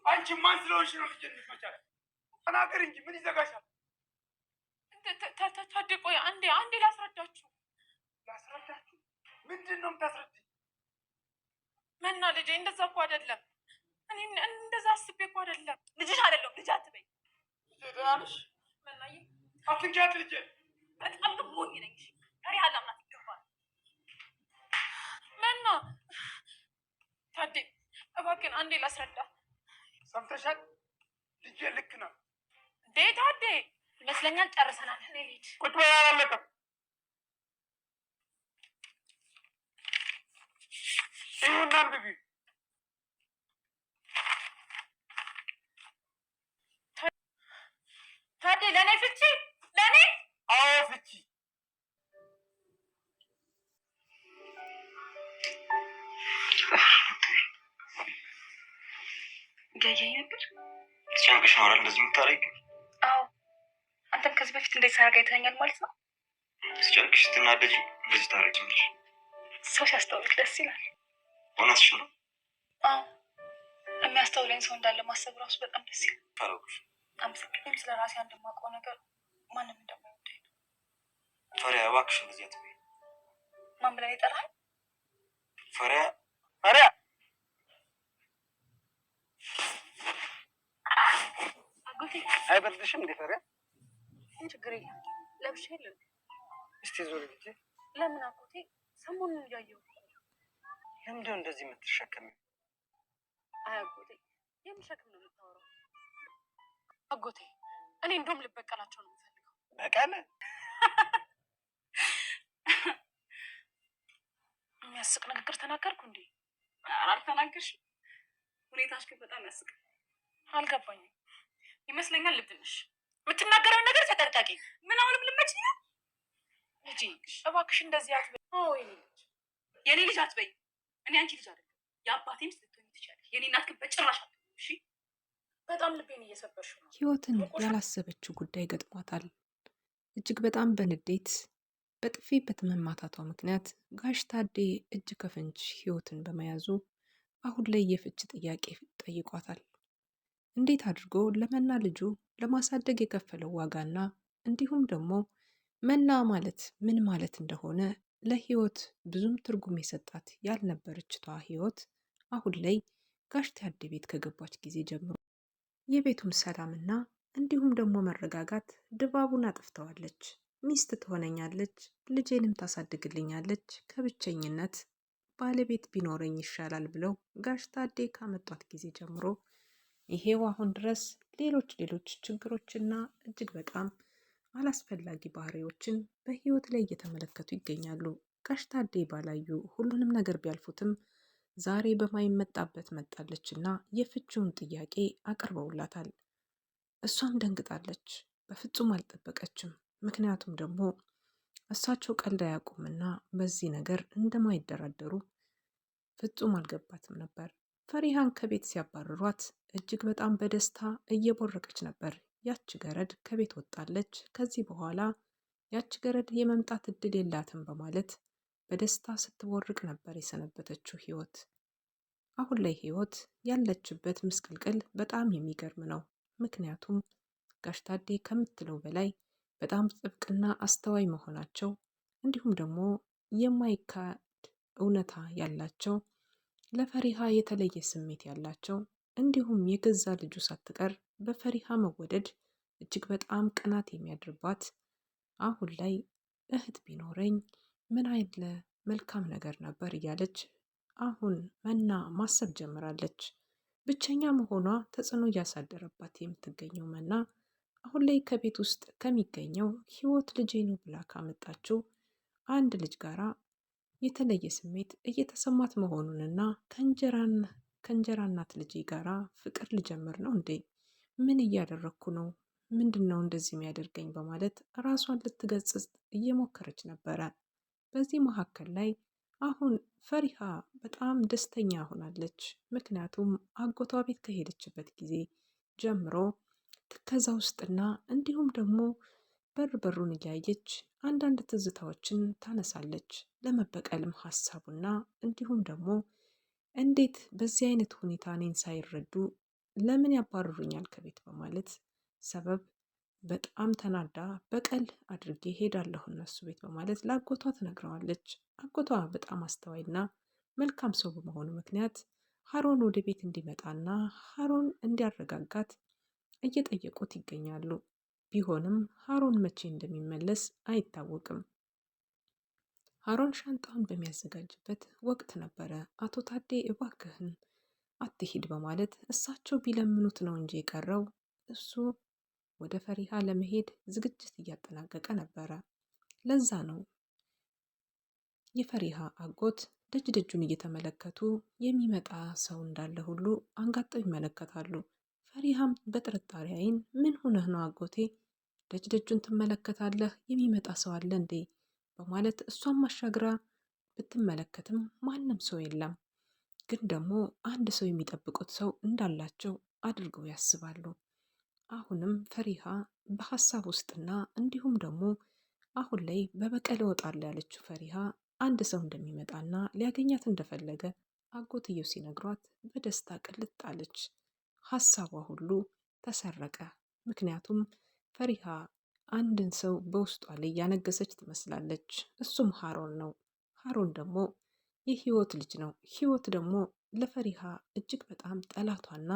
አንቺ ማን ስለሆንሽ ነው ልጄን የምትመቻት? ተናገር እንጂ ምን ይዘጋሻል? ታዴ ቆይ አንዴ ላስረዳችሁ። ምንድን ነው የምታስረዳኝ? መና ልጄ እንደዛ እኮ አይደለም። እኔ እንደዛ አስቤ እኮ አይደለም። ልጅሽ አይደለም። ልጅ አትበይ። ልጅ መናዬ አትንኪያት ልጄ። በጣም ሞኝ ነኝ። ፈሪሃ ላምናት ይገባል። መና ታዴ እባክህን አንዴ ላስረዳ። ሰምተሻል? ልጄ ልክ ነው እንዴ? ታዴ ይመስለኛል ጨርሰናል። እኔ ልሂድ። ቁጭ በይ። አላለቀም። ይሁን አንብቢ። ታዴ ለእኔ ፍቺ። ለእኔ? አዎ ፍቺ። እያየኝ ነበር። ሲያንቅሽ ነው አይደል እንደዚህ የምታደርጊው? አዎ። አንተም ከዚህ በፊት እንደዚህ ሳደርግ አይተኸኛል ማለት ነው። ሲጨንቅሽ ስትናደጂ እንደዚህ ታደርጊያለሽ። ሰው ሲያስተውልክ ደስ ይላል። እውነትሽ ነው። አዎ። የሚያስተውለኝ ሰው እንዳለ ማሰብ ራሱ በጣም ደስ ይላል። ታረቁሽ። አመሰግናለሁ። ስለ ራሴ አንድ የማውቀው ነገር ማንም እንደማይወደኝ ነው። ፈሪያ እባክሽ እንደዚህ አትበይ። ማን ብለህ የጠራኸኝ? ፈሪያ አይበርድሽም እንዴ ፈሪያ? ችግር የለም ለብሼ የለም። እስቲ ዞር ብዬ። ለምን አጎቴ? ሰሞኑን እያየሁ። ለምንድን ነው እንደዚህ የምትሸከሚው? አይ አጎቴ የምሸክም ነው የምታወራው? አጎቴ እኔ እንደውም ልበቀላቸው ነው የምፈልገው። በቀል? የሚያስቅ ንግግር ተናገርኩ እንዴ? አልተናገርሽም። ሁኔታሽ ግን በጣም ያስቃል። አልገባኝም። ይመስለኛል ልብ ነሽ። የምትናገረውን ነገር ተጠንቀቂ። ምን አሁንም ልመች ነው? ልጄ እባክሽ እንደዚህ አትበይ። የኔ ልጅ አትበይ። እኔ አንቺ ልጅ አይደለም የአባቴ ሚስት ልትሆኚ ትችያለሽ። የኔ እናት ግን በጭራሽ አትበይ። እሺ? በጣም ልቤን እየሰበርሽው ነው። ህይወትን ያላሰበችው ጉዳይ ገጥሟታል። እጅግ በጣም በንዴት በጥፊ በመማታቷ ምክንያት ጋሽ ታዴ እጅ ከፍንጅ ህይወትን በመያዙ አሁን ላይ የፍች ጥያቄ ጠይቋታል። እንዴት አድርጎ ለመና ልጁ ለማሳደግ የከፈለው ዋጋና እንዲሁም ደግሞ መና ማለት ምን ማለት እንደሆነ ለህይወት ብዙም ትርጉም የሰጣት ያልነበረችቷ ህይወት አሁን ላይ ጋሽ ታዴ ቤት ከገባች ጊዜ ጀምሮ የቤቱን ሰላምና እንዲሁም ደግሞ መረጋጋት ድባቡን አጥፍተዋለች። ሚስት ትሆነኛለች፣ ልጄንም ታሳድግልኛለች፣ ከብቸኝነት ባለቤት ቢኖረኝ ይሻላል ብለው ጋሽ ታዴ ካመጧት ጊዜ ጀምሮ ይሄው አሁን ድረስ ሌሎች ችግሮችና እጅግ በጣም አላስፈላጊ ባህሪዎችን በህይወት ላይ እየተመለከቱ ይገኛሉ። ጋሽ ታዴ ባላዩ ሁሉንም ነገር ቢያልፉትም ዛሬ በማይመጣበት መጣለች እና የፍቺውን ጥያቄ አቅርበውላታል። እሷም ደንግጣለች። በፍጹም አልጠበቀችም። ምክንያቱም ደግሞ እሳቸው ቀልድ አያውቁምና በዚህ ነገር እንደማይደራደሩ ፍጹም አልገባትም ነበር። ፈሪሃን ከቤት ሲያባርሯት እጅግ በጣም በደስታ እየቦረቀች ነበር። ያች ገረድ ከቤት ወጣለች። ከዚህ በኋላ ያች ገረድ የመምጣት እድል የላትም በማለት በደስታ ስትቦርቅ ነበር የሰነበተችው ህይወት። አሁን ላይ ህይወት ያለችበት ምስቅልቅል በጣም የሚገርም ነው። ምክንያቱም ጋሽ ታዴ ከምትለው በላይ በጣም ጥብቅና አስተዋይ መሆናቸው እንዲሁም ደግሞ የማይካድ እውነታ ያላቸው ለፈሪሃ የተለየ ስሜት ያላቸው እንዲሁም የገዛ ልጁ ሳትቀር በፈሪሃ መወደድ እጅግ በጣም ቅናት የሚያድርባት አሁን ላይ እህት ቢኖረኝ ምን አይነት መልካም ነገር ነበር እያለች አሁን መና ማሰብ ጀምራለች። ብቸኛ መሆኗ ተጽዕኖ እያሳደረባት የምትገኘው መና አሁን ላይ ከቤት ውስጥ ከሚገኘው ህይወት ልጄ ነው ብላ ካመጣችው አንድ ልጅ ጋራ የተለየ ስሜት እየተሰማት መሆኑንና ከእንጀራ እናት ልጄ ጋራ ፍቅር ልጀምር ነው እንዴ? ምን እያደረግኩ ነው? ምንድን ነው እንደዚህ የሚያደርገኝ? በማለት ራሷን ልትገጽጽ እየሞከረች ነበረ። በዚህ መካከል ላይ አሁን ፈሪሃ በጣም ደስተኛ ሆናለች። ምክንያቱም አጎቷ ቤት ከሄደችበት ጊዜ ጀምሮ ትከዛ ውስጥና እንዲሁም ደግሞ በሩን እያየች አንዳንድ ትዝታዎችን ታነሳለች። ለመበቀልም ሀሳቡና እንዲሁም ደግሞ እንዴት በዚህ አይነት ሁኔታ እኔን ሳይረዱ ለምን ያባርሩኛል ከቤት በማለት ሰበብ በጣም ተናዳ በቀል አድርጌ ሄዳለሁ እነሱ ቤት በማለት ለአጎቷ ትነግረዋለች። አጎቷ በጣም አስተዋይና መልካም ሰው በመሆኑ ምክንያት ሀሮን ወደ ቤት እንዲመጣና ሀሮን እንዲያረጋጋት እየጠየቁት ይገኛሉ። ቢሆንም ሀሮን መቼ እንደሚመለስ አይታወቅም። ሀሮን ሻንጣውን በሚያዘጋጅበት ወቅት ነበረ አቶ ታዴ እባክህን አትሂድ በማለት እሳቸው ቢለምኑት ነው እንጂ የቀረው እሱ ወደ ፈሪሃ ለመሄድ ዝግጅት እያጠናቀቀ ነበረ። ለዛ ነው የፈሪሃ አጎት ደጅ ደጁን እየተመለከቱ የሚመጣ ሰው እንዳለ ሁሉ አንጋጠው ይመለከታሉ። ፈሪሃም በጥርጣሬ አይን ምን ሆነህ ነው አጎቴ ደጅ ደጁን ትመለከታለህ? የሚመጣ ሰው አለ እንዴ? በማለት እሷም አሻግራ ብትመለከትም ማንም ሰው የለም። ግን ደግሞ አንድ ሰው የሚጠብቁት ሰው እንዳላቸው አድርገው ያስባሉ። አሁንም ፈሪሃ በሀሳብ ውስጥና እንዲሁም ደግሞ አሁን ላይ በበቀል እወጣለሁ ያለችው ፈሪሃ አንድ ሰው እንደሚመጣና ሊያገኛት እንደፈለገ አጎትየው ሲነግሯት በደስታ ቅልጥ አለች። ሀሳቧ ሁሉ ተሰረቀ። ምክንያቱም ፈሪሃ አንድን ሰው በውስጧ ላይ ያነገሰች ትመስላለች። እሱም ሀሮን ነው። ሀሮን ደግሞ የህይወት ልጅ ነው። ህይወት ደግሞ ለፈሪሃ እጅግ በጣም ጠላቷና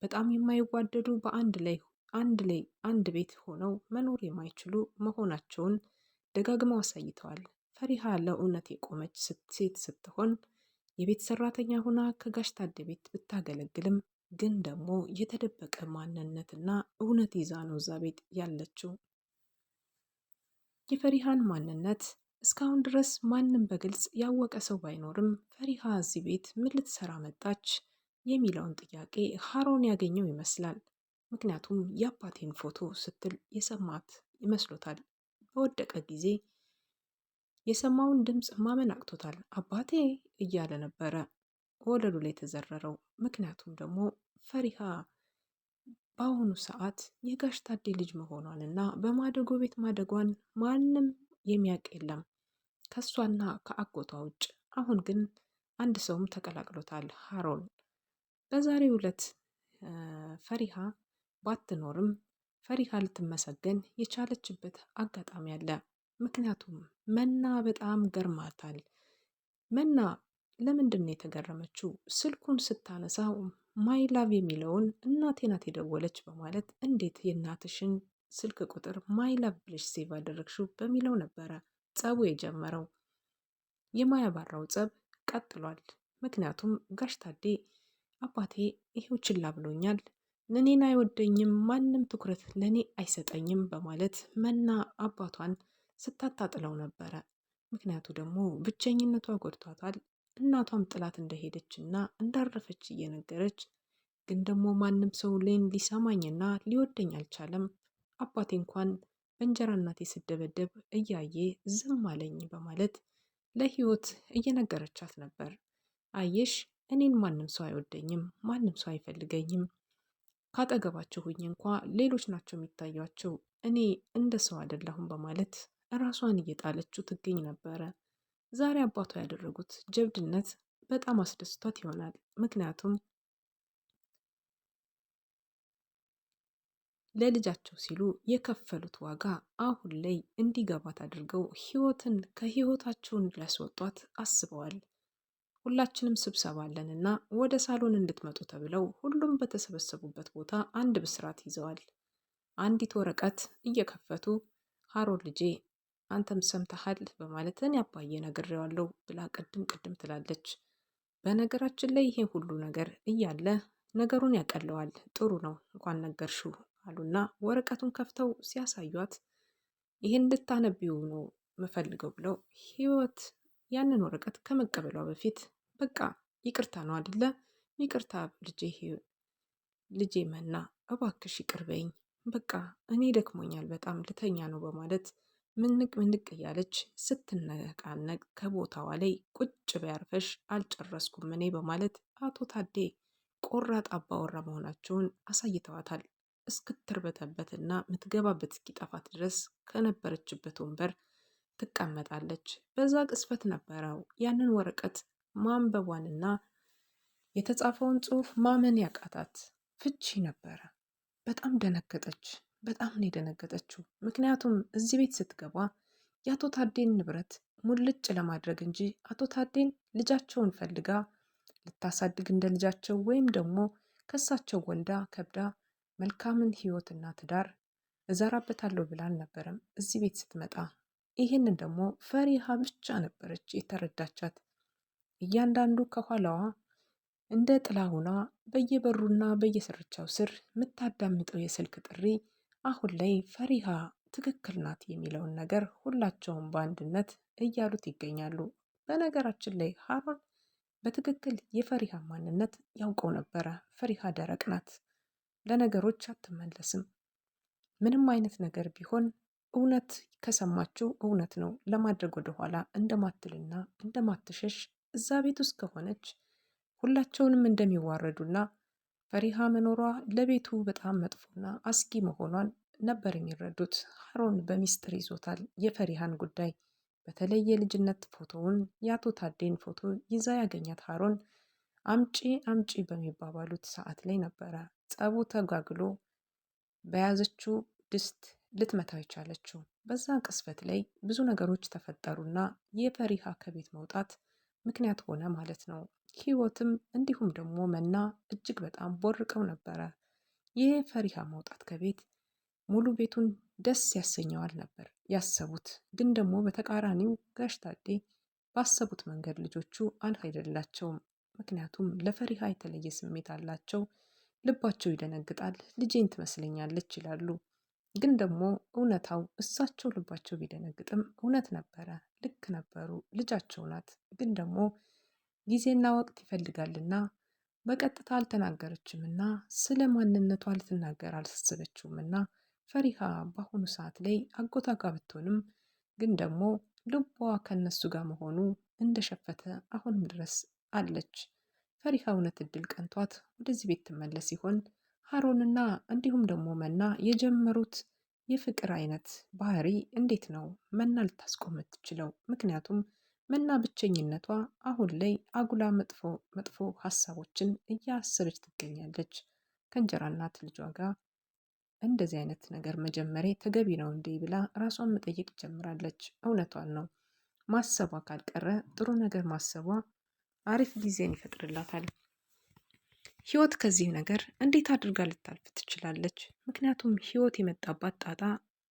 በጣም የማይዋደዱ አንድ ቤት ሆነው መኖር የማይችሉ መሆናቸውን ደጋግመው አሳይተዋል። ፈሪሃ ለእውነት የቆመች ሴት ስትሆን የቤት ሰራተኛ ሆና ከጋሽ ታደ ቤት ብታገለግልም ግን ደግሞ የተደበቀ ማንነትና እውነት ይዛ ነው እዛ ቤት ያለችው። የፈሪሃን ማንነት እስካሁን ድረስ ማንም በግልጽ ያወቀ ሰው ባይኖርም ፈሪሃ እዚህ ቤት ምን ልትሰራ መጣች የሚለውን ጥያቄ ሀሮን ያገኘው ይመስላል። ምክንያቱም የአባቴን ፎቶ ስትል የሰማት ይመስሎታል። በወደቀ ጊዜ የሰማውን ድምፅ ማመን አቅቶታል። አባቴ እያለ ነበረ ወለሉ ላይ የተዘረረው። ምክንያቱም ደግሞ ፈሪሃ በአሁኑ ሰዓት የጋሽ ታዴ ልጅ መሆኗን እና በማደጎ ቤት ማደጓን ማንም የሚያውቅ የለም ከሷና ከአጎቷ ውጭ። አሁን ግን አንድ ሰውም ተቀላቅሎታል፣ ሀሮን። በዛሬው ዕለት ፈሪሃ ባትኖርም ፈሪሃ ልትመሰገን የቻለችበት አጋጣሚ አለ። ምክንያቱም መና በጣም ገርማታል። መና ለምንድን ነው የተገረመችው? ስልኩን ስታነሳው ማይ ላቭ የሚለውን እናቴ ናት የደወለች በማለት እንዴት የእናትሽን ስልክ ቁጥር ማይ ላቭ ብለሽ ሴቭ አደረግሽው በሚለው ነበረ ጸቡ የጀመረው። የማያባራው ጸብ ቀጥሏል። ምክንያቱም ጋሽ ታዴ አባቴ ይሄው ችላ ብሎኛል፣ እኔን አይወደኝም፣ ማንም ትኩረት ለእኔ አይሰጠኝም በማለት መና አባቷን ስታታጥለው ነበረ። ምክንያቱ ደግሞ ብቸኝነቷ ጎድቷታል። እናቷም ጥላት እንደሄደች እና እንዳረፈች እየነገረች ግን ደግሞ ማንም ሰው ላይን ሊሰማኝና ሊወደኝ አልቻለም። አባቴ እንኳን በእንጀራ እናቴ ስደበደብ እያየ ዝም አለኝ በማለት ለህይወት እየነገረቻት ነበር። አየሽ እኔን ማንም ሰው አይወደኝም፣ ማንም ሰው አይፈልገኝም። ካጠገባቸው ሁኝ እንኳ ሌሎች ናቸው የሚታያቸው፣ እኔ እንደ ሰው አይደለሁም በማለት ራሷን እየጣለችው ትገኝ ነበረ። ዛሬ አባቷ ያደረጉት ጀብድነት በጣም አስደስቷት ይሆናል። ምክንያቱም ለልጃቸው ሲሉ የከፈሉት ዋጋ አሁን ላይ እንዲገባት አድርገው ህይወትን ከህይወታቸውን ሊያስወጧት አስበዋል። ሁላችንም ስብሰባ አለን እና ወደ ሳሎን እንድትመጡ ተብለው ሁሉም በተሰበሰቡበት ቦታ አንድ ብስራት ይዘዋል። አንዲት ወረቀት እየከፈቱ ሀሮን ልጄ አንተም ሰምተሃል በማለት እኔ አባዬ ነግሬዋለሁ ብላ ቅድም ትላለች። በነገራችን ላይ ይሄ ሁሉ ነገር እያለ ነገሩን ያቀለዋል። ጥሩ ነው እንኳን ነገርሽው አሉና ወረቀቱን ከፍተው ሲያሳዩት ይሄን እንድታነቢው ነው የምፈልገው ብለው ህይወት ያንን ወረቀት ከመቀበሏ በፊት በቃ ይቅርታ ነው አይደለ? ይቅርታ ልጄ መና እባክሽ ይቅር በይኝ፣ በቃ እኔ ደክሞኛል በጣም ልተኛ ነው በማለት ምንቅ እያለች ስትነቃነቅ ከቦታዋ ላይ ቁጭ ቢያርፈሽ አልጨረስኩም እኔ በማለት አቶ ታዴ ቆራጥ አባወራ መሆናቸውን አሳይተዋታል። እስክትርበተበትና የምትገባበት እስኪጠፋት ድረስ ከነበረችበት ወንበር ትቀመጣለች። በዛ ቅስፈት ነበረው ያንን ወረቀት ማንበቧንና የተጻፈውን ጽሑፍ ማመን ያቃታት። ፍቺ ነበረ። በጣም ደነገጠች። በጣም ነው የደነገጠችው። ምክንያቱም እዚህ ቤት ስትገባ የአቶ ታዴን ንብረት ሙልጭ ለማድረግ እንጂ አቶ ታዴን ልጃቸውን ፈልጋ ልታሳድግ እንደ ልጃቸው ወይም ደግሞ ከሳቸው ወልዳ ከብዳ መልካምን ህይወትና ትዳር እዘራበታለሁ ብላ አልነበረም እዚህ ቤት ስትመጣ። ይህንን ደግሞ ፈሪሃ ብቻ ነበረች የተረዳቻት። እያንዳንዱ ከኋላዋ እንደ ጥላ ሆና በየበሩና በየስርቻው ስር የምታዳምጠው የስልክ ጥሪ አሁን ላይ ፈሪሃ ትክክል ናት የሚለውን ነገር ሁላቸውም በአንድነት እያሉት ይገኛሉ። በነገራችን ላይ ሀሮን በትክክል የፈሪሃ ማንነት ያውቀው ነበረ። ፈሪሃ ደረቅ ናት፣ ለነገሮች አትመለስም። ምንም አይነት ነገር ቢሆን እውነት ከሰማችው እውነት ነው ለማድረግ ወደኋላ እንደማትልና እንደማትሸሽ እዛ ቤት ውስጥ ከሆነች ሁላቸውንም እንደሚዋረዱና ፈሪሃ መኖሯ ለቤቱ በጣም መጥፎና አስጊ መሆኗን ነበር የሚረዱት። ሀሮን በሚስጥር ይዞታል የፈሪሃን ጉዳይ። በተለይ የልጅነት ፎቶውን የአቶ ታዴን ፎቶ ይዛ ያገኛት ሀሮን አምጪ አምጪ በሚባባሉት ሰዓት ላይ ነበረ ጸቡ ተጓግሎ በያዘችው ድስት ልትመታው የቻለችው። በዛ ቅስፈት ላይ ብዙ ነገሮች ተፈጠሩና የፈሪሃ ከቤት መውጣት ምክንያት ሆነ ማለት ነው። ህይወትም እንዲሁም ደግሞ መና እጅግ በጣም ቦርቀው ነበረ። ይህ ፈሪሃ መውጣት ከቤት ሙሉ ቤቱን ደስ ያሰኘዋል ነበር ያሰቡት። ግን ደግሞ በተቃራኒው ጋሽ ታዴ ባሰቡት መንገድ ልጆቹ አልሄደላቸውም። ምክንያቱም ለፈሪሃ የተለየ ስሜት አላቸው። ልባቸው ይደነግጣል። ልጄን ትመስለኛለች ይላሉ። ግን ደግሞ እውነታው እሳቸው ልባቸው ቢደነግጥም እውነት ነበረ። ልክ ነበሩ። ልጃቸው ናት። ግን ደግሞ ጊዜና ወቅት ይፈልጋልና በቀጥታ አልተናገረችምና ስለ ማንነቷ ልትናገር አላሰበችውምና ፈሪሃ በአሁኑ ሰዓት ላይ አጎታ ጋር ብትሆንም ግን ደግሞ ልቧ ከነሱ ጋር መሆኑ እንደሸፈተ አሁንም ድረስ አለች። ፈሪሃ እውነት እድል ቀንቷት ወደዚህ ቤት ትመለስ ሲሆን ሀሮንና እንዲሁም ደግሞ መና የጀመሩት የፍቅር አይነት ባህሪ እንዴት ነው መና ልታስቆም የምትችለው? ምክንያቱም መና ብቸኝነቷ አሁን ላይ አጉላ መጥፎ መጥፎ ሀሳቦችን እያሰበች ትገኛለች። ከእንጀራ እናት ልጇ ጋር እንደዚህ አይነት ነገር መጀመሪያ ተገቢ ነው እንዴ ብላ ራሷን መጠየቅ ጀምራለች። እውነቷን ነው። ማሰቧ ካልቀረ ጥሩ ነገር ማሰቧ አሪፍ ጊዜን ይፈጥርላታል። ህይወት ከዚህ ነገር እንዴት አድርጋ ልታልፍ ትችላለች? ምክንያቱም ህይወት የመጣባት ጣጣ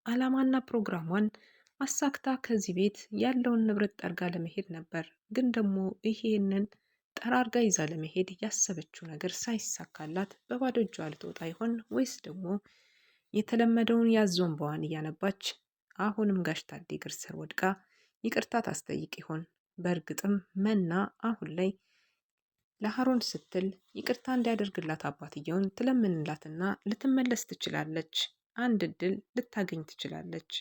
አላማና ፕሮግራሟን አሳክታ ከዚህ ቤት ያለውን ንብረት ጠርጋ ለመሄድ ነበር። ግን ደግሞ ይሄንን ጠራርጋ ይዛ ለመሄድ ያሰበችው ነገር ሳይሳካላት በባዶ እጇ ልትወጣ ይሆን ወይስ ደግሞ የተለመደውን ያዞንባዋን እያነባች አሁንም ጋሽ ታዴ እግር ስር ወድቃ ይቅርታ ታስጠይቅ ይሆን? በእርግጥም መና አሁን ላይ ለሀሮን ስትል ይቅርታ እንዲያደርግላት አባትየውን ትለምንላትና ልትመለስ ትችላለች። አንድ እድል ልታገኝ ትችላለች።